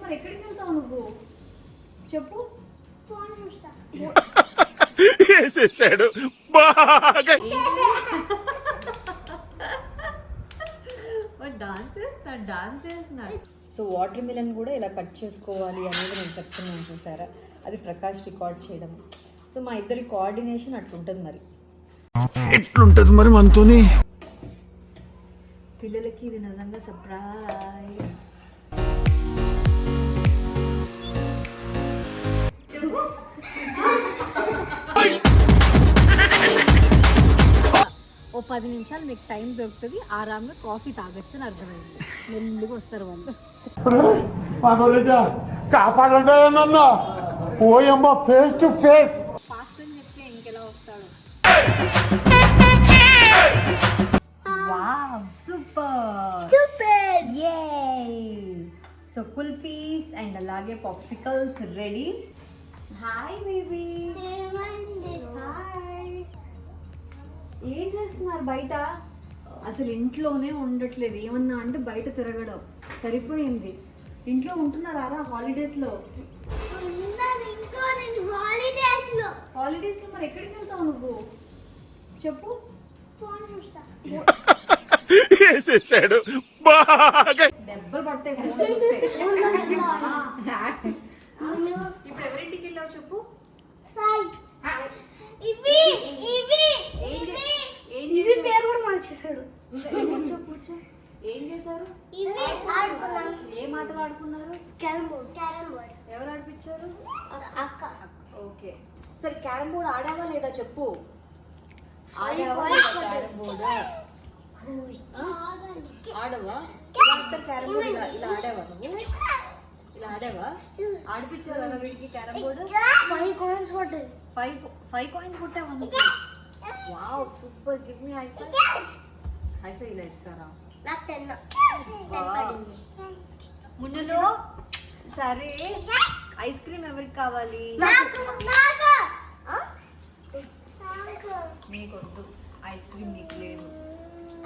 మరి ఎక్కడికి వెళ్తావు నువ్వు చెప్పు. ఫోన్ చూస్తా. వేసేసాడు బాగా. డాన్స్ చేస్తున్నాడు. సో వాటర్ మిలన్ కూడా ఇలా కట్ చేసుకోవాలి అనేది నేను చెప్తున్నాను, చూసారా? అది ప్రకాష్ రికార్డ్ చేయడం. సో మా ఇద్దరి కోఆర్డినేషన్ అట్లుంటుంది. మరి ఎట్లుంటది మరి మనతోని? పిల్లలకి ఇది నిజంగా సర్ప్రైజ్. ఓ 10 నిమిషాలు మీకు టైం దొరుకుతుంది, ఆరాంగా కాఫీ తాగొచ్చు అని అర్థమైంది. మెల్లిగా వస్తారు వాళ్ళు. కాపాడండి నన్ను. ఓయమ్మ ఫేస్ టు ఫేస్. ఫాస్ట్ అని చెప్తే ఇంకెలా వస్తాడు. వావ్, సూపర్ యే. సో కుల్ఫీస్ అండ్ అలాగే popsicles ready. Hi baby. Hi. ఏం చేస్తున్నారు బయట? అసలు ఇంట్లోనే ఉండట్లేదు. ఏమన్నా అంటే బయట తిరగడం సరిపోయింది. ఇంట్లో ఉంటున్నారా హాలిడేస్లో? హాలిడేస్లో మరి ఎక్కడికి వెళ్తావు నువ్వు చెప్పు. ఫోన్ చూస్తా. వేసేసాడు బాగా. దెబ్బలు పట్టే ఫోన్ చూస్తే. ఇప్పుడు ఎవరింటికి వెళ్ళావు చెప్పు. ఇవి పేరు కూడా మార్చేశాడు. కూర్చో. ఏం చేశారు? ఏం ఆటలు ఆడుకున్నారు? Carrom board. ఎవరు ఆడిపించారు? అక్క. ఓకే, సరే క్యారమ్ బోర్డ్ ఆడావా లేదా చెప్పు. ఆడావా లేదా క్యారమ్ బోర్డ్? ఆడవా? ఇలా ఆడతారు క్యారమ్ బోర్డ్. ఇలా ఆడావా నువ్వు? ఇలా ఆడావా? ఆడిపించారు కదా వీడికి క్యారమ్ బోర్డ్. 5 కాయిన్స్ పడ్డాయి. 5 కాయిన్స్ కొట్టావా నువ్వు? Wow, super. Give me high five. High five ఇలా ఇస్తారా? నాకు 10 మున్నులో. సరే, ఐస్ క్రీమ్ ఎవరికి కావాలి? నీకు వద్దు ఐస్ క్రీమ్, నీకు లేదు.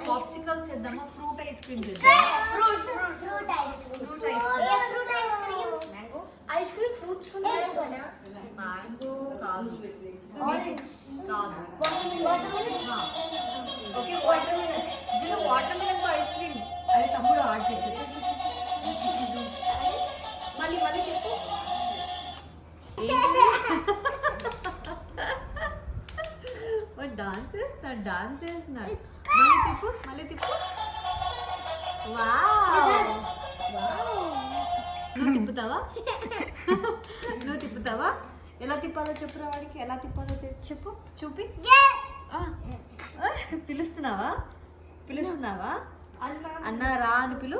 పాప్సికల్స్ చేద్దామా? ఫ్రూట్ ఐస్ క్రీమ్ చేద్దామా? Fruit ice cream. Mango ice cream fruits ఉన్నాయి కదా. మ్యాంగో కాదు. Okay, watermelon. జిల్లు వాటర్ మిలన్ తో ఐస్ క్రీమ్. అది తమ్ముడు ఆడిపిస్తుంది. మళ్ళీ చెప్పు. డాన్స్ చేస్తున్నాడు. మళ్ళీ తిప్పు. వావ్. నువ్వు తిప్పుతావా? ఎలా తిప్పాలో చెప్పురా వాడికి. ఎలా తిప్పాలో చెప్పు, చూపి. పిలుస్తున్నావా? అన్నా రా అని పిలు.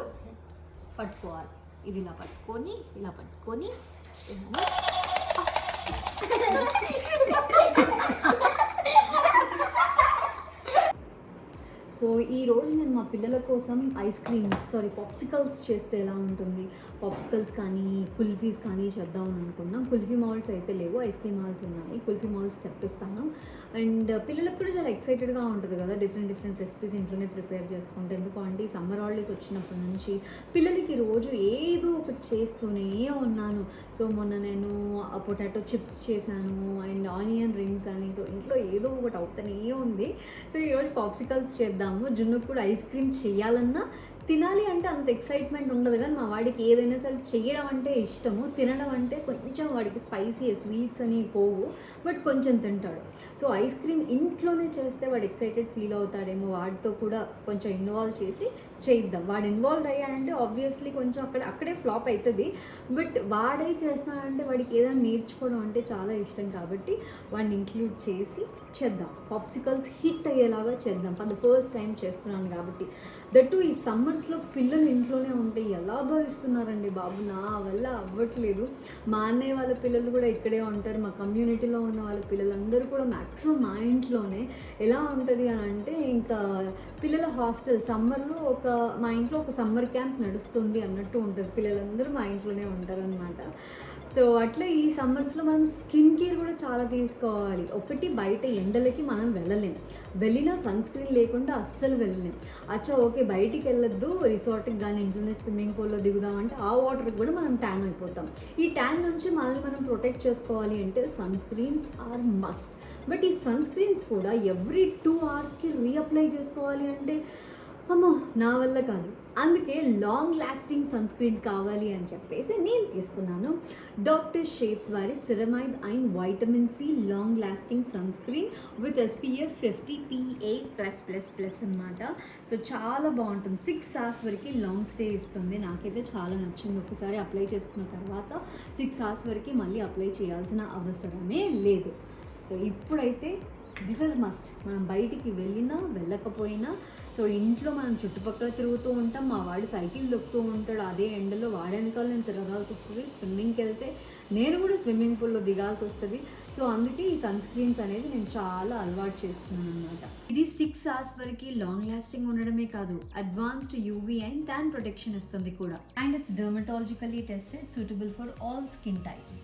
పట్టుకోవాలి. ఇది ఇలా పట్టుకొని సో ఈరోజు నేను మా పిల్లల కోసం పాప్సికల్స్ చేస్తే ఎలా ఉంటుంది, పాప్సికల్స్ కానీ కుల్ఫీస్ కానీ చేద్దామని అనుకున్నాం. కుల్ఫీ మాల్స్ అయితే లేవు, ఐస్ క్రీమ్ మాల్స్ ఉన్నాయి. కుల్ఫీ మాల్స్ తెప్పిస్తాను. అండ్ పిల్లలకు కూడా చాలా ఎక్సైటెడ్గా ఉంటుంది కదా, డిఫరెంట్ రెసిపీస్ ఇంట్లోనే ప్రిపేర్ చేసుకుంటే. ఎందుకు అంటే సమ్మర్ హాలిడేస్ వచ్చినప్పటి నుంచి పిల్లలకి రోజు ఏదో ఒకటి చేస్తూనే ఉన్నాను. సో మొన్న నేను పొటాటో చిప్స్ చేశాను అండ్ ఆనియన్ రింగ్స్ అని. సో ఇంట్లో ఏదో ఒకటి అవుతూనే ఉంది. సో ఈరోజు పాప్సికల్స్ చేద్దాము. జున్నుకు కూడా ఐస్ క్రీమ్ చేయాలన్నా తినాలి అంటే అంత ఎక్సైట్మెంట్ ఉండదు, కానీ మా వాడికి ఏదైనా సరే చేయడం అంటే ఇష్టము. తినడం అంటే కొంచెం వాడికి స్పైసీ స్వీట్స్ అని పోవు, బట్ కొంచెం తింటాడు. సో ఐస్ క్రీమ్ ఇంట్లోనే చేస్తే వాడు ఎక్సైటెడ్ ఫీల్ అవుతాడేమో. వాడితో కూడా కొంచెం ఇన్వాల్వ్ చేసి చేయిద్దాం. వాడు ఇన్వాల్వ్ అయ్యాడంటే ఆబ్వియస్లీ కొంచెం అక్కడే ఫ్లాప్ అవుతుంది, బట్ వాడే చేస్తున్నాడంటే వాడికి ఏదైనా నేర్చుకోవడం అంటే చాలా ఇష్టం. కాబట్టి వాడిని ఇంక్లూడ్ చేసి చేద్దాం. పాప్సికల్స్ హిట్ అయ్యేలాగా చేద్దాం. ఫర్ ద ఫస్ట్ టైం చేస్తున్నాను కాబట్టి. దట్టు ఈ సమ్మర్స్లో పిల్లలు ఇంట్లోనే ఉంటే ఎలా భరిస్తున్నారండి బాబు, నా వల్ల అవ్వట్లేదు. మా అన్నయ్య వాళ్ళ పిల్లలు కూడా ఇక్కడే ఉంటారు. మా కమ్యూనిటీలో ఉన్న వాళ్ళ పిల్లలందరూ కూడా మ్యాక్సిమం మా ఇంట్లోనే. ఎలా ఉంటుంది అని అంటే ఇంకా పిల్లల హాస్టల్ సమ్మర్లో ఒక మా ఇంట్లో ఒక సమ్మర్ క్యాంప్ నడుస్తుంది అన్నట్టు ఉంటుంది. పిల్లలందరూ మా ఇంట్లోనే ఉంటారనమాట. సో అట్లా ఈ సమ్మర్స్లో మనం స్కిన్ కేర్ కూడా చాలా తీసుకోవాలి. ఒకటి, బయట ఎండలకి మనం వెళ్ళలేం, వెళ్ళినా సన్ స్క్రీన్ లేకుండా అస్సలు వెళ్ళలేం. అచ్చా ఓకే బయటికి వెళ్ళొద్దు, రిసార్ట్కి కానీ ఇంట్లోనే స్విమ్మింగ్ పూల్లో దిగుదామంటే ఆ వాటర్కి కూడా మనం ట్యాన్ అయిపోతాం. ఈ ట్యాన్ నుంచి మనల్ని మనం ప్రొటెక్ట్ చేసుకోవాలి అంటే sunscreens are must. But ఈ సన్ స్క్రీన్స్ కూడా ఎవ్రీ 2 అవర్స్కి రీఅప్లై చేసుకోవాలి అంటే అమ్మో నా వల్ల కాదు. అందుకే లాంగ్ లాస్టింగ్ సన్ స్క్రీన్ కావాలి అని చెప్పేసి నేను తీసుకున్నాను డాక్టర్ షేడ్స్ వారి ceramide and vitamin C long lasting sunscreen with SPF 50 PA+++ అనమాట. సో చాలా బాగుంటుంది. 6 hours వరకు లాంగ్ స్టే ఇస్తుంది. నాకైతే చాలా నచ్చింది. ఒకసారి అప్లై చేసుకున్న తర్వాత 6 hours వరకు మళ్ళీ అప్లై చేయాల్సిన అవసరమే లేదు. సో ఇప్పుడైతే దిస్ ఈజ్ మస్ట్. మనం బయటికి వెళ్ళినా వెళ్ళకపోయినా, సో ఇంట్లో మనం చుట్టుపక్కల తిరుగుతూ ఉంటాం, మా వాడు సైకిల్ దొక్కుతూ ఉంటాడు, అదే ఎండలో వాడి వెనకాల నేను తిరగాల్సి వస్తుంది. స్విమ్మింగ్కి వెళ్తే నేను కూడా స్విమ్మింగ్ పూల్లో దిగాల్సి వస్తుంది. సో అందుకే ఈ సన్ స్క్రీన్స్ అనేది నేను చాలా అలవాటు చేసుకున్నాను అనమాట. ఇది 6 hours వరకు లాంగ్ లాస్టింగ్ ఉండడమే కాదు, advanced UV and tan protection ఇస్తుంది కూడా. And it's dermatologically tested, suitable for all skin types.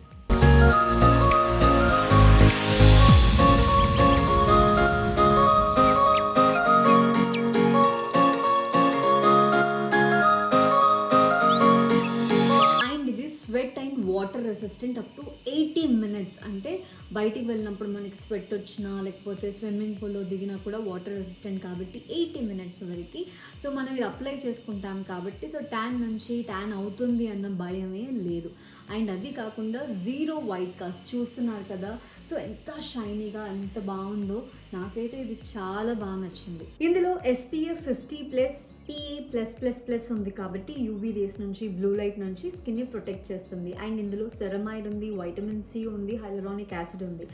Sweat and water resistant up to 80 minutes. అంటే బయటికి వెళ్ళినప్పుడు మనకి స్వెట్ వచ్చినా లేకపోతే స్విమ్మింగ్ పూల్లో దిగినా కూడా వాటర్ రెసిస్టెంట్ కాబట్టి 80 minutes వరకు సో మనం ఇది అప్లై చేసుకుంటాం కాబట్టి సో ట్యాన్ అవుతుంది అన్న భయమే లేదు. అండ్ అది కాకుండా 0 white cast చూస్తున్నారు కదా, సో ఎంత షైనీగా ఎంత బాగుందో. నాకైతే ఇది చాలా బాగా నచ్చింది. ఇందులో SPF 50+ PA+++ ఉంది కాబట్టి UV రేస్ నుంచి, బ్లూ లైట్ నుంచి స్కిన్ని ప్రొటెక్ట్ చేస్తుంది. అండ్ ఇందులో సెరమైడ్ ఉంది, వైటమిన్ సి ఉంది, హైలరానిక్ యాసిడ్ ఉంది.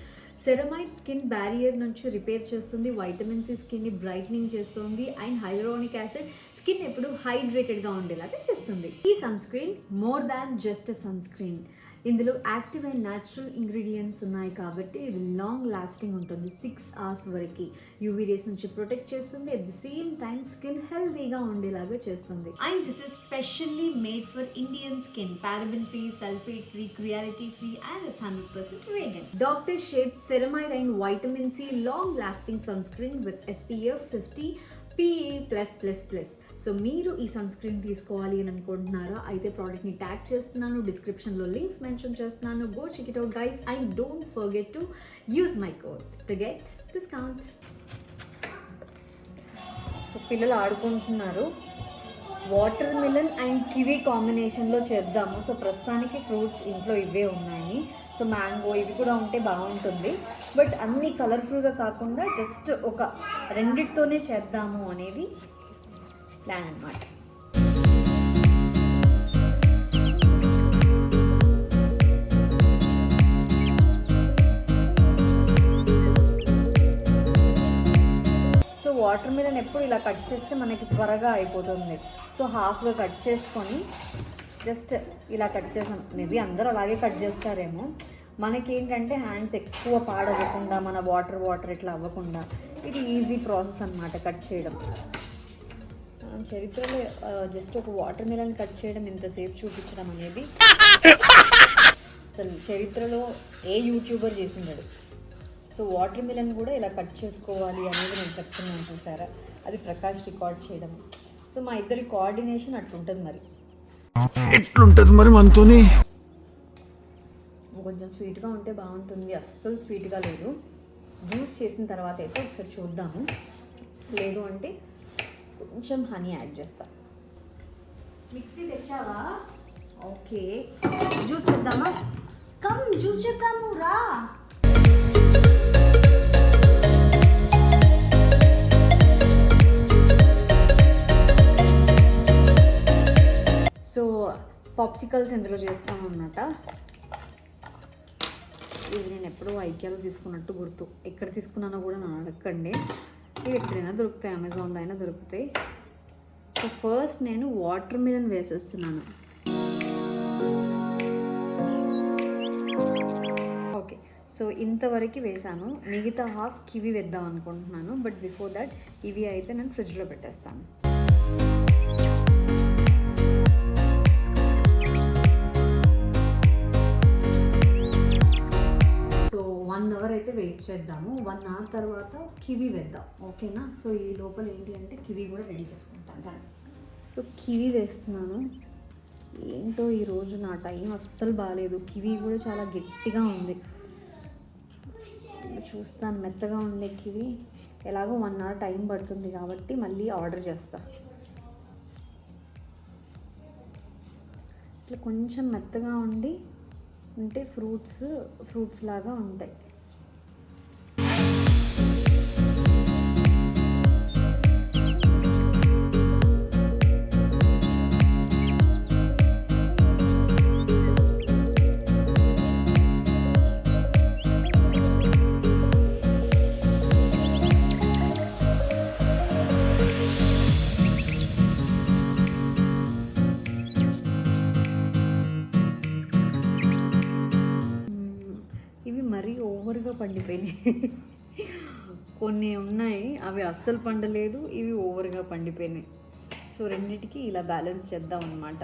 సెరమైడ్ స్కిన్ బ్యారియర్ నుంచి రిపేర్ చేస్తుంది, వైటమిన్ సి స్కిన్ని బ్రైట్నింగ్ చేస్తుంది, అండ్ హైలరానిక్ యాసిడ్ స్కిన్ ఎప్పుడు హైడ్రేటెడ్గా ఉండేలాగా చేస్తుంది. ఈ sunscreen more than just sunscreen. ఇందులో యాక్టివ్ అండ్ న్యాచురల్ ఇంగ్రీడియంట్స్ ఉన్నాయి కాబట్టి ఇది లాంగ్ లాస్టింగ్ ఉంటుంది. 6 hours వరకు UV రేస్ నుంచి ప్రొటెక్ట్ చేస్తుంది, at the same time skin హెల్తీగా ఉండేలాగా చేస్తుంది. And this is specially made for Indian skin, paraben free, sulphate free, cruelty free, and it's 100% vegan. Doctor Sheth's ceramide and vitamin C long lasting sunscreen with SPF 50 PA+++. So మీరు ఈ sun screen తీసుకోవాలి అని అనుకుంటున్నారా అయితే ప్రోడక్ట్ని tag చేస్తున్నాను, డిస్క్రిప్షన్లో links mention చేస్తున్నాను. Go check it out guys and don't forget to use my code to get discount. So పిల్లలు ఆడుకుంటున్నారు. వాటర్ మిలన్ అండ్ కివీ కాంబినేషన్లో చేద్దాము. సో ప్రస్తుతానికి ఫ్రూట్స్ ఇంట్లో ఇవే ఉన్నాయి. సో మ్యాంగో ఇవి కూడా ఉంటే బాగుంటుంది, బట్ అన్నీ కలర్ఫుల్గా కాకుండా జస్ట్ ఒక రెండిటితోనే చేద్దాము అనేది ప్లాన్ అన్నమాట. సో వాటర్ మిలన్ ఎప్పుడు ఇలా కట్ చేస్తే మనకి త్వరగా అయిపోతుంది. సో హాఫ్గా కట్ చేసుకొని జస్ట్ ఇలా కట్ చేసాం. మేబీ అందరూ అలాగే కట్ చేస్తారేమో. మనకేంటంటే హ్యాండ్స్ ఎక్కువ పాడవ్వకుండా, మన వాటర్ ఇట్లా అవ్వకుండా ఇది ఈజీ ప్రాసెస్ అన్నమాట కట్ చేయడం. చరిత్రలో జస్ట్ ఒక వాటర్ మిలన్ కట్ చేయడం ఇంతసేపు చూపించడం అనేది అసలు చరిత్రలో ఏ యూట్యూబర్ చేసిండడు. సో వాటర్ మిలన్ కూడా ఇలా కట్ చేసుకోవాలి అనేది నేను చెప్తున్నాను చూసారా, అది ప్రకాష్ రికార్డ్ చేయడం. సో మా ఇద్దరి కోఆర్డినేషన్ అట్లుంటుంది. మరి ఎట్లుంటది మరి మనతోని? కొంచెం స్వీట్గా ఉంటే బాగుంటుంది, అస్సలు స్వీట్గా లేదు. జ్యూస్ చేసిన తర్వాత అయితే ఒకసారి చూద్దాము, లేదు అంటే కొంచెం హనీ యాడ్ చేస్తా. మిక్సీ తెచ్చావా? ఓకే జ్యూస్ చేద్దామా? కమ్ జ్యూస్ చేద్దాము రా. సో పాప్సికల్స్ ఎందులో చేస్తాను అన్నమాట. ఇది నేను ఎప్పుడో ఐక్యాలో తీసుకున్నట్టు గుర్తు, ఎక్కడ తీసుకున్నానో కూడా నన్ను అడగండి. ఇవి ఎక్కడైనా దొరుకుతాయి, అమెజాన్లో అయినా దొరుకుతాయి. సో ఫస్ట్ నేను వాటర్ మిలన్ వేసేస్తున్నాను. ఓకే సో ఇంతవరకు వేసాను, మిగతా హాఫ్ కివి వేద్దాం అనుకుంటున్నాను. బట్ బిఫోర్ దట్ ఇవి అయితే నేను ఫ్రిడ్జ్లో పెట్టేస్తాను. ఫ్రూట్స్ వేద్దాము. 1 hour తర్వాత కివీ వేద్దాం, ఓకేనా? సో ఈ లోపల ఏంటి అంటే కివీ కూడా రెడీ చేసుకుంటాను కానీ. సో కివీ వేస్తున్నాను. ఏంటో ఈరోజు నా టైం అస్సలు బాగాలేదు. కివీ కూడా చాలా గట్టిగా ఉంది. చూస్తాను, మెత్తగా ఉండే కివీ. ఎలాగో 1 hour టైం పడుతుంది కాబట్టి మళ్ళీ ఆర్డర్ చేస్తా. ఇట్లా కొంచెం మెత్తగా ఉంటే ఫ్రూట్స్ లాగా ఉంటాయి. మరీ ఓవర్గా పండిపోయినాయి. కొన్ని ఉన్నాయి అవి అస్సలు పండలేదు, ఇవి ఓవర్గా పండిపోయినాయి. సో రెండింటికి ఇలా బ్యాలెన్స్ చేద్దాం అన్నమాట.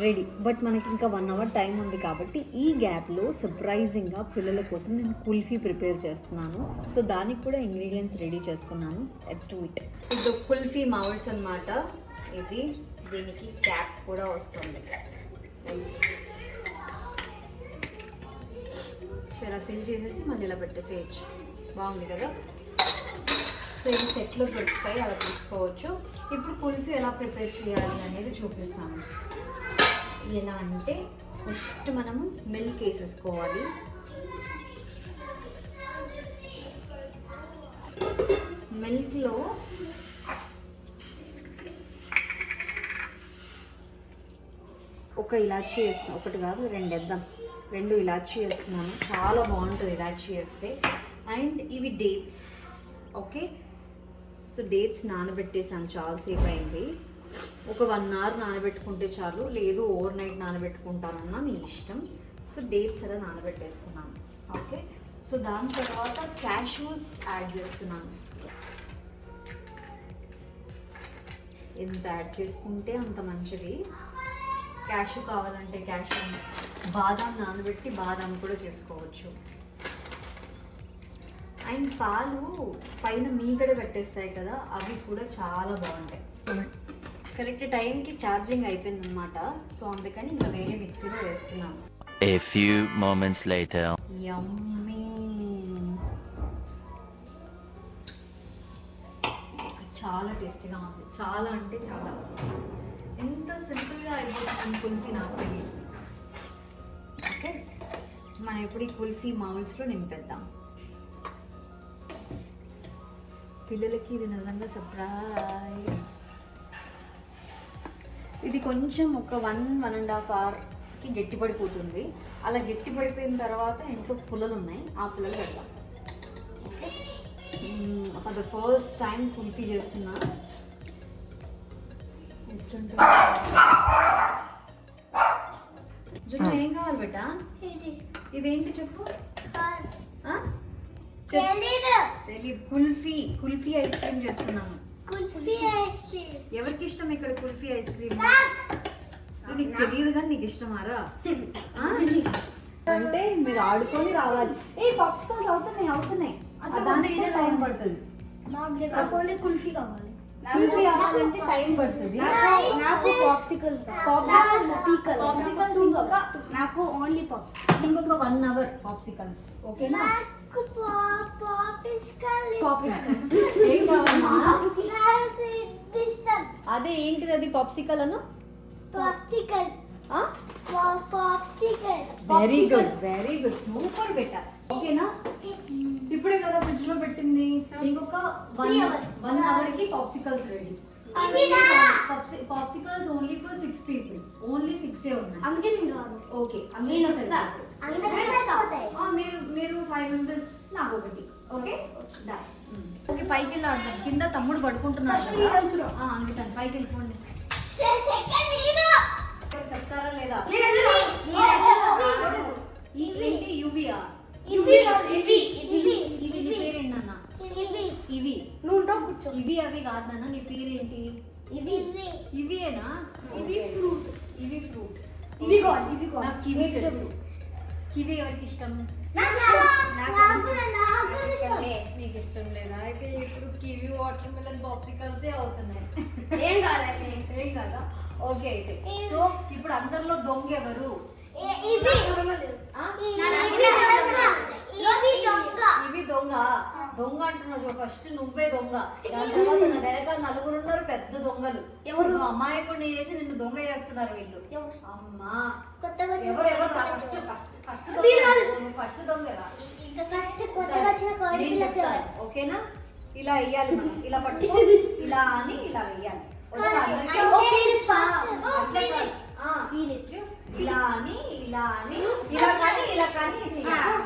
రెడీ. బట్ మనకి ఇంకా 1 hour టైం ఉంది కాబట్టి ఈ గ్యాప్లో సర్ప్రైజింగ్గా పిల్లల కోసం నేను కుల్ఫీ ప్రిపేర్ చేస్తున్నాను. సో దానికి కూడా ఇంగ్రీడియంట్స్ రెడీ చేసుకున్నాను. Let's do it. ఇది కుల్ఫీ మౌల్డ్స్ అన్నమాట. దీనికి క్యాప్ కూడా వస్తుంది. ఇలా ఫిల్ చేసేసి మళ్ళీ ఇలా పెట్టేసేయచ్చు. బాగుంది కదా? సో ఇది సెట్లో దొరుకుతాయి, అలా తీసుకోవచ్చు. ఇప్పుడు కుల్ఫీ ఎలా ప్రిపేర్ చేయాలి అనేది చూపిస్తాను. ఎలా అంటే ఫస్ట్ మనము మిల్క్ వేసేసుకోవాలి. మిల్క్లో ఒక ఇలాచీ వేస్తాం, ఒకటి కాదు 2 వేద్దాం. 2 ఇలాచీ వేస్తున్నాను, చాలా బాగుంటుంది ఇలాచీ వేస్తే. అండ్ ఇవి డేట్స్, ఓకే? సో డేట్స్ నానబెట్టేసాను, చాలాసేపు అయింది. ఒక 1 hour నానబెట్టుకుంటే చాలు, లేదు ఓవర్ నైట్ నానబెట్టుకుంటానన్నా మీ ఇష్టం. సో డేట్స్ అలా నానబెట్టేసుకున్నాను, ఓకే? సో దాని తర్వాత క్యాష్యూస్ యాడ్ చేస్తున్నాను. ఎంత యాడ్ చేసుకుంటే అంత మంచిది. క్యాష్యూ కావాలంటే క్యాష్యూ, బాదాం నానబెట్టి బాదాం కూడా చేసుకోవచ్చు. అండ్ పాలు పైన మీగడ కట్టేస్తాయి కదా, అవి కూడా చాలా బాగుంటాయి. కరెక్ట్ టైంకి ఛార్జింగ్ అయిపోయిందనమాట. సో అందుకని ఇంకా వేరే మిక్సీలో వేస్తున్నాను. A few moments later. యమ్మీ. చాలా టేస్టీగా ఉంది, చాలా అంటే చాలా. ఎంత సింపుల్గా అయిపోతుంది కుల్ఫీ నాకు తెలియదు. ఓకే, మనం ఇప్పుడు ఈ కుల్ఫీ మౌల్స్లో నింపేద్దాం. పిల్లలకి ఇది నిజంగా సర్ప్రైజ్. ఇది కొంచెం ఒక 1.5 hourకి గట్టిపడిపోతుంది. అలా గట్టిపడిపోయిన తర్వాత ఇంట్లో పుల్లలు ఉన్నాయి, ఆ పుల్లలు పెడదాం. Okay, for the first time kulfi చేస్తున్నా. జున్ను ఏం కావాలి బేటా? ఇదేంటి చెప్పు. తెలీదు. కుల్ఫీ ఐస్ క్రీమ్ చేస్తున్నాను. ఎవరికి ఇష్టం ఇక్కడ కుల్ఫీ ఐస్ క్రీమ్? నీకు తెలియదు కానీ నీకు ఇష్టమారా? అంటే మీరు ఆడుకొని రావాలి. పాప్సికల్స్ అవుతున్నాయి. దానికి టైం పడుతుంది. కుల్ఫీ కావాలి. కుల్ఫీ అవ్వాలంటే టైం పడుతుంది. నాకు పాప్సికల్. నాకు ఓన్లీ ఇంకొక 1 hour పాప్సికల్స్, ఓకేనా? ఏం కావాలమ్మా? అదే ఏంటిది అది పాప్సికల్ అను? వెరీ గుడ్ సూపర్ బెటా. ఓకేనా? ఇప్పుడే కదా ఫ్రిడ్జ్ లో పెట్టింది. ఇంకొక 1 hourకి popsicles ready. Popsicles only for 6 people. ఓన్లీ 6 ఉన్నాయి. అందుకే నేను రాను. ఓకే, మీరు 5 members, నాకు ఒకటి. Okay, okay. పైకి వెళ్ళి ఆడతాం. కింద తమ్ముడు పడుకుంటున్నాడు. అందుకని పైకి వెళ్ళిపోండి. చెప్తారా లేదా? ఏంటి యువియా? ఇవి నీ పేరేంటన్నా? ఇవి నువ్వు ఉంటావు కూర్చో. ఇవి అవి కాదన్నా, నీ పేరేంటి? ఇవేనా? ఇవి ఫ్రూట్. ఇవి ఫ్రూట్. ఇవి కాదు. నాకు కివి తెలుసు. కివి ఎవరికి ఇష్టం? నీకు ఇష్టం లేదా? అయితే ఇప్పుడు కివి వాటర్ మిలన్ పాప్సికల్సే అవుతున్నాయి. ఏం కాదండి. ఏం కదా? ఓకే అయితే సో ఇప్పుడు అందరిలో దొంగ ఎవరు? ఇవి దొంగ. దొంగ అంటున్నాడు ఫస్ట్ నువ్వే దొంగ. దాని తర్వాత నా వెనకాల నలుగురు ఉన్నారు పెద్ద దొంగలు. ఎవరు? నువ్వు అమాయకుడిని చేసి నిన్ను దొంగ చేస్తున్నారు వీళ్ళు. అమ్మా ఎవరు ఫస్ట్ ఫస్ట్ దొంగరా? నేను చెప్తాను ఓకేనా? ఇలా వెయ్యాలి మనం. ఇలా పట్టుకో ఇలా అని ఇలా వెయ్యాలి. వచ్చా అందరికీ? ఇలా అని ఇలా అని ఇలా కానీ చెయ్యాలి.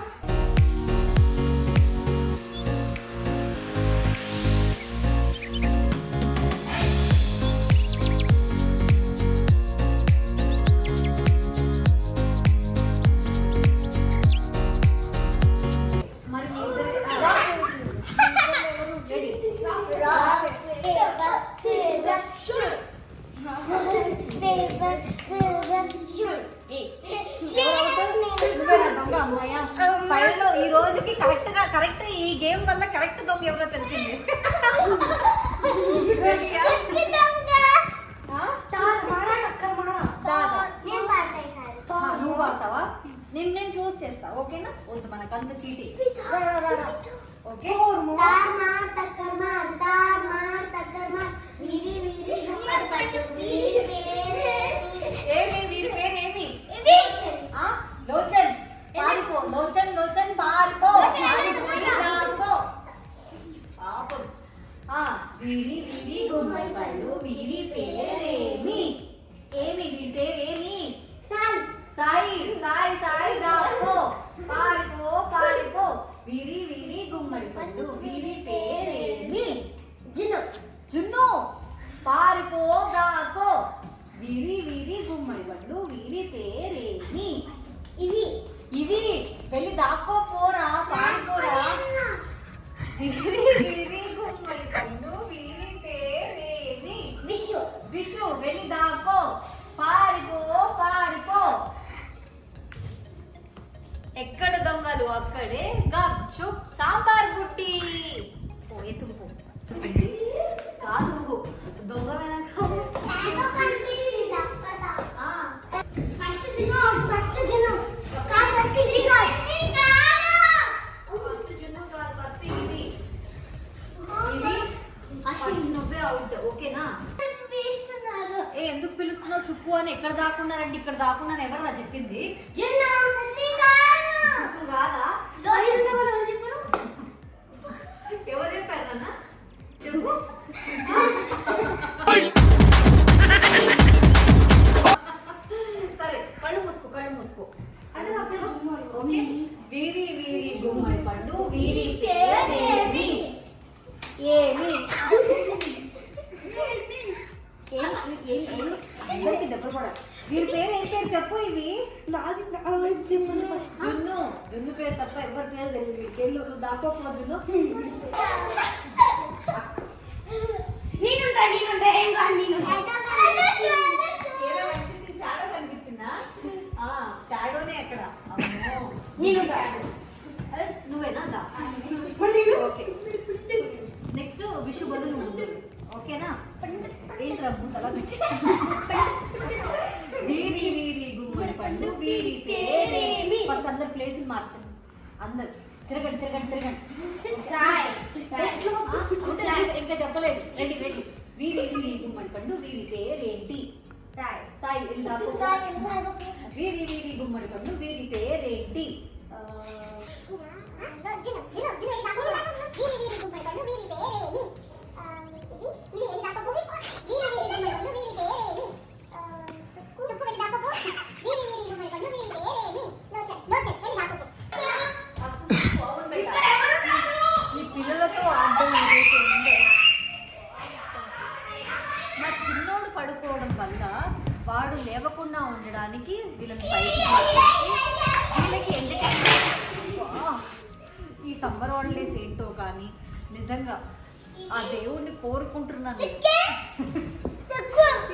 మరి మీ ఇద్దరు దొంగ అమ్మాయ్యా ఫైనల్ లో ఈ రోజుకి కరెక్ట్ ఈ గేమ్ వల్ల కరెక్ట్ దొంగ ఎవరో తెలిసింది. నువ్వు వాడతావా? నేను క్లోజ్ చేస్తా ఓకేనా? వద్దు మనకంత చీటీ. ఓకే ఏమి వీరి పేరు ఏమి? లోచన్ పారిపో. లోచన్ పారిపో. పాపం. వీరి గుమ్మడి పళ్ళు వీరి పేరేమి? వీరి పేరేమి? సాయి దాకో. పారిపో. వీరి గుమ్మడి పళ్ళు వీరి పేరేమి? జున్ను. పారిపో దాకో. వీరి గుమ్మడి పళ్ళు వీరి పేరేమి? ఇవి వెళ్ళి దాక్కో పోరా. పారిపోరా. వీరి గుమ్మడి పళ్ళు వీరి పేరేమి? విషు. వెళ్ళి దాక్కో. పారిపో. ఎక్కడ దొంగలు అక్కడే గప్చుప్ సాంబార్ బుట్టి. ఎత్తుకుపో కాదు దొంగ వెనక నువ్వే అవుట్ ఓకేనా? ఎందుకు పిలుస్తున్నావు సుక్కు అని? ఎక్కడ దాక్కున్నారంటే ఇక్కడ దాక్కున్నాను. ఎవరు చెప్పింది? కాదా? ఎవరు చెప్పారు నాన్న? చెప్పు. సరే కళ్ళు మూసుకో. ఓకే వీరి గుమ్మడి పండు వీరి పేరేమి? అందరికి దెబ్బ పడాలి. వీరి పేరు ఏం పేరు చెప్పు. ఇవి జున్ను పేరు తప్ప ఎవరి పేరు తెలియదు. వీళ్ళు నువ్వు దాక్కోపో జున్ను. షాడో కనిపించిందా? షాడోనే ఎక్కడ? నువ్వేనా? ఓకే నెక్స్ట్ విషు బదులు ముందు ఓకేనా? ఏంట్రా ముందలా వీరి గుమ్మడి పండు వీరి పేరేమి? ఫస్ట్ అందరు ప్లేస్ మార్చండి. అందరు తిరగండి. ఇంకా చెప్పలేదు. రెడీ వీరి గుమ్మడి పండు వీరి పేరేంటి? సాయి వీరి గుమ్మడి పండు వీరి పేరేంటి? ఈ పిల్లలతో ఆడడం మా చిన్నోడు పడుకోవడం వల్ల వాడు లేవకుండా ఉండడానికి వీళ్ళని బయటికి వీళ్ళకి ఈ సమ్మర్ హాలిడేస్ ఏంటో కానీ నిజంగా ఆ దేవుణ్ణి కోరుకుంటున్నాను.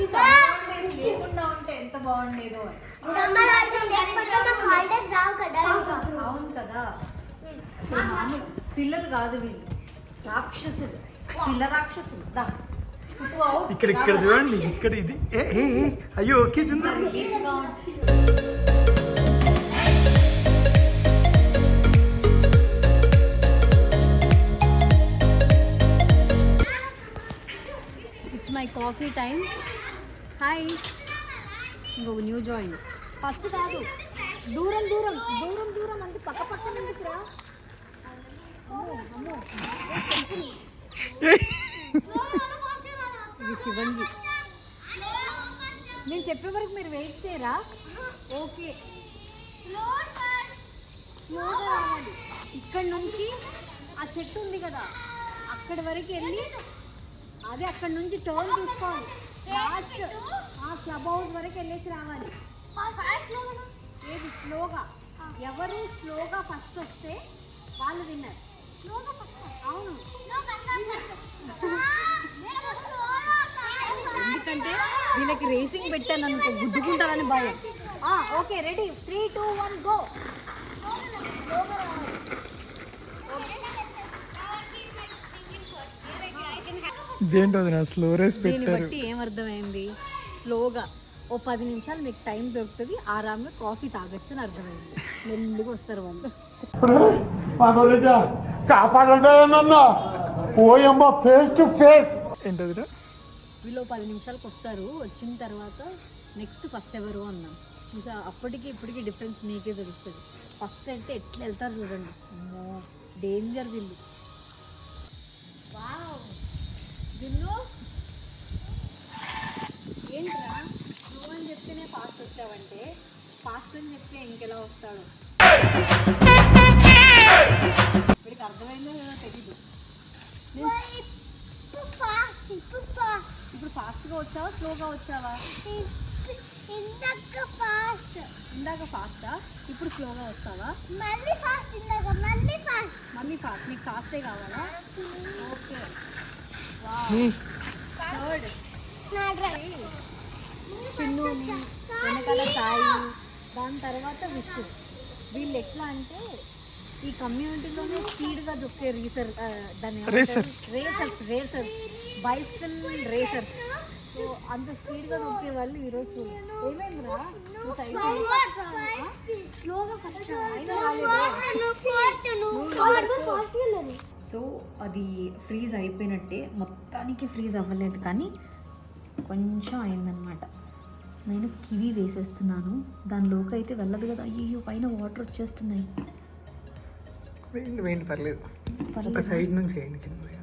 ఈ summer holidays లేకుండా ఉంటే ఎంత బాగుండేదో అని. సమ్మర్ హాలిడేస్ లేకపోతే మాకు హాలిడేస్ రావు కదా అవును కదా. సో మామూలు పిల్లలు కాదు వీళ్ళు, రాక్షసులు, పిల్ల రాక్షసులు. దా. సుప్పు out. ఇక్కడ చూడండి, ఇక్కడ ఇది అయ్యో ఓకే చున్నా. Relief గా ఉంటుంది. It's my coffee time. Hi, ఇంకొక న్యూ జాయిన్. ఫస్ట్ కాదు, దూరం దూరం దూరం దూరం అంటే పక్క పక్కన ఎందుకురా? అమ్మో ఇది శివంజి. నేను చెప్పే వరకు మీరు వెయిట్ చేయరా? ఓకే, స్లోగా రావాలి. ఇక్కడ నుంచి ఆ చెట్టు ఉంది కదా, అక్కడి వరకు వెళ్ళి అదే అక్కడ నుంచి టర్న్ తీసుకోవాలి. లాస్ట్ ఆ క్లబ్ హౌస్ వరకు వెళ్ళేసి రావాలి. ఏది స్లోగా, ఎవరు స్లోగా ఫస్ట్ వస్తే వాళ్ళు విన్నర్. అవును, ఎందుకంటే వీళ్ళకి రేసింగ్ పెట్టాను అనుకో గుద్దుకుంటారని భయం. Okay, ready, 3, 2, 1 go. ఇదేంటో నా స్లో రేస్ దీన్ని పెట్టారు. బట్టి ఏమర్థమైంది? స్లోగా ఓ 10 నిమిషాలు మీకు టైం దొరుకుతుంది, ఆరాంగా కాఫీ తాగొచ్చు అని అర్థమైంది. మెల్లిగా వస్తారు వాళ్ళు. పదోలేట కాపాడండి నన్ను. ఓయమ్మ ఫేస్ టు ఫేస్. ఏంటదిరా? వీళ్ళు 10 నిమిషాలకు వస్తారు. వచ్చిన తర్వాత నెక్స్ట్ ఫస్ట్ ఎవరు అన్నాం. ఇంకా అప్పటికి ఇప్పటికి డిఫరెన్స్ మీకే తెలుస్తుంది. ఫస్ట్ అంటే ఎట్లా వెళ్తారు చూడండి, అమ్మో డేంజర్ వీళ్ళు. వీళ్ళు ఏంట్రా నువ్వు అని చెప్తేనే ఫాస్ట్ వచ్చావంటే, ఫాస్ట్ అని చెప్తే ఇంకెలా వస్తాడు? వీడికి అర్థమైందో లేదో తెలీదు. ఇప్పుడు ఫాస్ట్గా వచ్చావా స్లోగా వచ్చావా? ఇందాక ఫాస్టా, ఇప్పుడు స్లోగా వస్తావా? మళ్ళీ ఫాస్ట్. నీకు ఫాస్టే కావాలా? ఓకే, థర్డ్ చిన్ను, వెనకాల సాయి, దాని తర్వాత విషు. వీళ్ళు ఎట్లా అంటే ఈ కమ్యూనిటీలోనే స్పీడ్గా దొక్కే రేసర్స్, బైసికల్ రేసర్స్. సో అంత స్పీడ్గా దొక్కే వాళ్ళు ఈరోజు ఏమైందిరా? సో అది ఫ్రీజ్ అయిపోయినట్టే, మొత్తానికి ఫ్రీజ్ అవ్వలేదు కానీ కొంచెం అయిందనమాట. నేను కివి వేసేస్తున్నాను, దానిలోకి అయితే వెళ్ళదు కదా. అయ్యో పైన వాటర్ వచ్చేస్తున్నాయి. వేయండి పర్లేదు, ఒక సైడ్ నుంచి వేయండి చిన్నగా.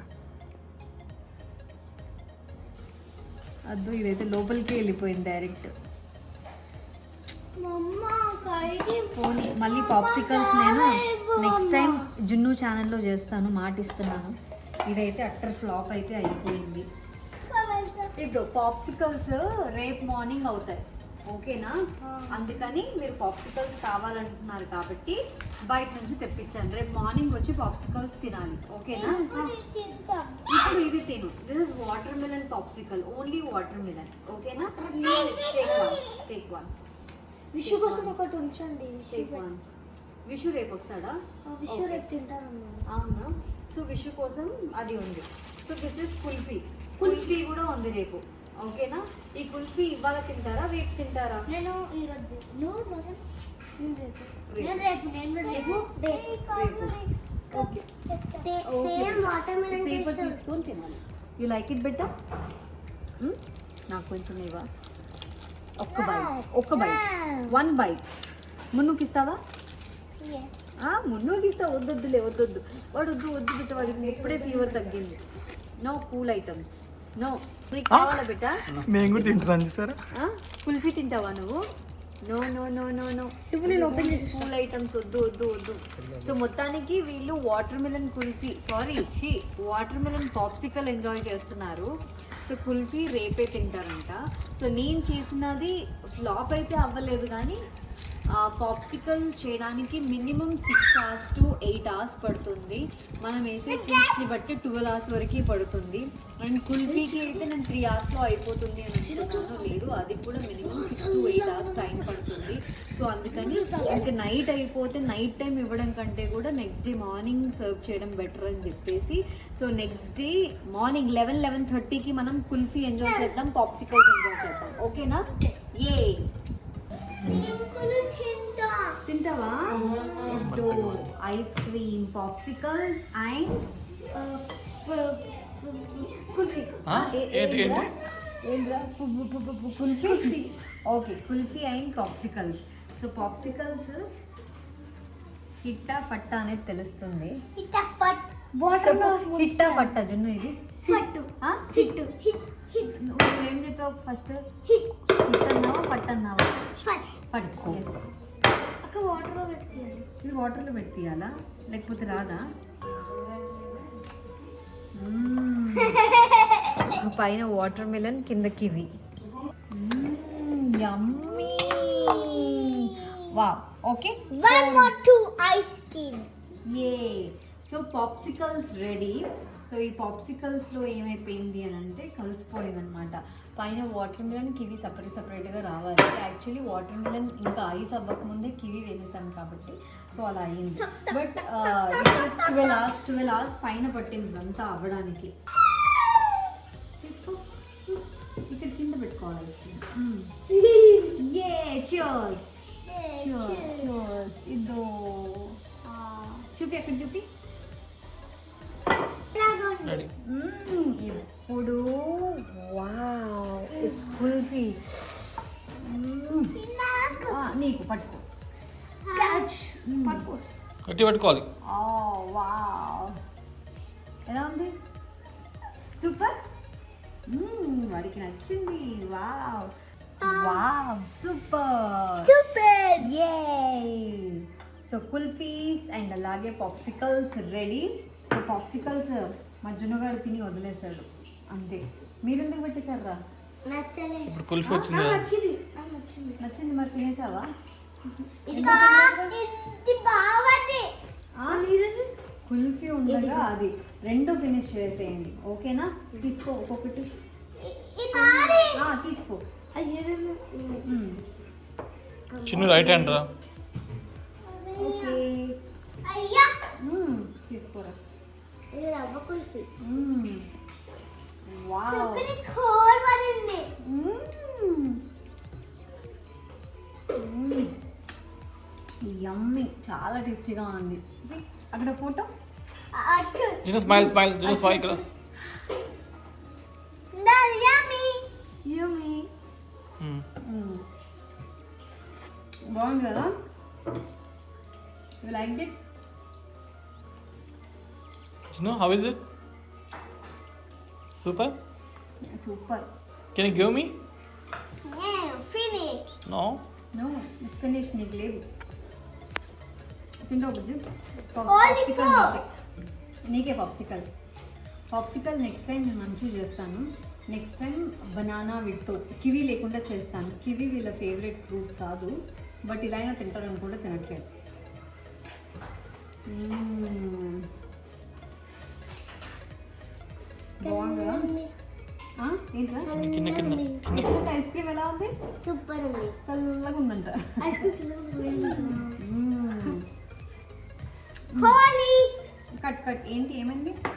అద్దు ఇదైతే లోపలికి వెళ్ళిపోయింది డైరెక్ట్. పోనీ మళ్ళీ పాప్సికల్స్ నేను నెక్స్ట్ టైం జున్ను ఛానల్లో చేస్తాను, మాట ఇస్తున్నాను. ఇదైతే అట్టర్ ఫ్లాప్ అయితే అయిపోయింది. ఇదో పాప్సికల్స్ రేపు మార్నింగ్ అవుతాయి, ఓకేనా? అందుకని మీరు పాప్సికల్స్ కావాలంటున్నారు కాబట్టి బయట నుంచి తెప్పించాను. రేపు మార్నింగ్ వచ్చి పాప్సికల్స్ తినాలి, ఓకేనా? ఇప్పుడు ఇది తిను. This is watermelon popsicle, only watermelon, ఓకేనా? Take one. విషు కోసం ఒకటి ఉంచండి. విషు రేపు వస్తాడా? విషు రేపు తింటాను. అవునా? సో విషు కోసం అది ఉంది. So this is kulfi. Kulfi కూడా ఉంది రేపు, ఓకేనా? ఈ కుల్ఫీ ఇవాళ తింటారా, రేపు తింటారా? నేను ఈరోజు, నువ్వు రేపు. Okay, same water melon paper తీసుకొని తినాలి. You like it better? నాకు కొంచెం ఇవా. ఒక్క బైట్ 1 బైట్. మున్నుకి ఇస్తావా? మున్నుకి ఇస్తా. వద్దొద్దులే, వద్దొద్దు వద్దు బిట్ట, వాడికి ఇప్పుడే ఫీవర్ తగ్గింది. No cool items, no. నీకు కావాలా బిట్ట? మేము కూడా తింటాను సార్. కుల్ఫీ తింటావా నువ్వు? No no no no no. ఇప్పుడు నేను ఓపెన్ చేసి కూల్ ఐటమ్స్ వద్దు. సో మొత్తానికి వీళ్ళు water melon kulfi, water melon popsicle enjoy చేస్తున్నారు. సో కుల్ఫీ రేపే తింటారంట. సో నేను చేసినది ఫ్లాప్ అయితే అవ్వలేదు కానీ పాప్సికల్ చేయడానికి మినిమం 6 hours to 8 hours పడుతుంది. మనం వేసే ఫ్రూట్స్ని బట్టి 12 hours వరకు పడుతుంది. అండ్ కుల్ఫీకి అయితే నేను 3 hours అయిపోతుంది అని అనుకున్నాను. లేదు, అది కూడా మినిమం 6 to 8 hours టైం పడుతుంది. సో అందుకని ఇంకా నైట్ అయిపోతే నైట్ టైం ఇవ్వడం కంటే కూడా నెక్స్ట్ డే మార్నింగ్ సర్వ్ చేయడం బెటర్ అని చెప్పేసి, సో నెక్స్ట్ డే మార్నింగ్ 11-11:30కి మనం కుల్ఫీ ఎంజాయ్ చేద్దాం, పాప్సికల్స్ ఎంజాయ్ చేద్దాం. ఓకేనా? ఏ తింటావా? Ice cream, popsicles and kulfi. Kulfi. Okay, kulfi and popsicles. So popsicles హిట్టా ఫట్టా అనేది తెలుస్తుంది. వాటర్ లో హిట్టా ఫట్టా జున్ను ఇది హిట్ హిట్ హిట్ హిట్ నువ్వు ఏం చెప్పావు ఫస్ట్? హిట్ హిట్ అన్నావా ఫట్ అన్నావా? ఫట్. ఫట్. Yes. అక్క వాటర్ లో పెట్టేయాలి. ఇది వాటర్లో పెట్టి తీయాలా లేకపోతే రాదా? పైన వాటర్ మిలన్, కింద kiwi. Yummy. Wow. Okay, 1 or 2 ice cream. A so popsicles ready. So ఈ పాప్సికల్స్లో ఏమైపోయింది అని అంటే కలిసిపోయింది అనమాట. పైన వాటర్ మిలన్, కివి సపరేట్గా రావాలి. యాక్చువల్లీ వాటర్ మిలన్ ఇంకా ఐస్ అవ్వకముందే కివి వేసేసాం కాబట్టి సో అలా అయింది. బట్ 12 hours పైన పట్టింది అంతా అవ్వడానికి. తీసుకో, ఇక్కడ కింద పెట్టుకోవాలి ఐస్ క్రీమ్. ఏ చియర్స్. చియర్స్. ఇదో చూపి, అక్కడ చూపి. రెడీ. ఇప్పుడు వావ్, ఇట్స్ కుల్ఫీ. నీకు పట్టుకో. పట్టుకో. గట్టి పట్టుకోవాలి. ఓ వావ్, ఎలా ఉంది? సూపర్. వాడికి నచ్చింది. Wow wow, super. యే. సో కుల్ఫీస్ అండ్ అలాగే పాప్సికల్స్ రెడీ. సో పాప్సికల్స్ మా జున్నుగాడు తిని వదిలేశాడు అంతే. మీరు ఎందుకు పెట్టేశారా? నచ్చలేదు. ఇప్పుడు కుల్ఫీ వచ్చింది కదా. నచ్చింది మరి తినేసావా? ఇది బాగుంది. కుల్ఫీ ఉండగా అది రెండు ఫినిష్ చేసేయండి. ఓకేనా? తీసుకో ఒక్కొక్కటి. తీసుకో. చిన్న రైట్ హ్యాండ్ రా. ఓకే, అయ్యా తీసుకోరా. ఇది రవ్వ కుల్ఫీ. వావ్. చెప్పని కోల్ పడింది. యమ్మీ, చాలా టేస్టీగా ఉంది. See, అక్కడ ఫోటో. అచ్చు. జిన్న స్మైల్ జిన్న స్మైల్ ఇక్కడ. యమ్మీ. యమ్మీ. బాగుంది కదా? You like it? జిన్న, how is it? Super. Super. Can you give me? Finish. No. No, it's finish. నీకు లేదు. తింటావు బుజ్జు? Only four. నీకే పాప్సికల్. పాప్సికల్ నెక్స్ట్ టైం నేను మంచిగా చేస్తాను. నెక్స్ట్ టైం బనానా విత్తో కివీ లేకుండా చేస్తాను. కివీ వీళ్ళ ఫేవరెట్ ఫ్రూట్ కాదు, బట్ ఇలా అయినా తింటారు అనుకుంటే తినట్లేదు. బాగుంది కదా? ఏంట్రా ఐస్ క్రీమ్ ఎలా ఉంది? సూపర్ ఉంది. చల్లగా ఉందంట. Ice cream Holi. కట్ ఏంటి ఏమైంది?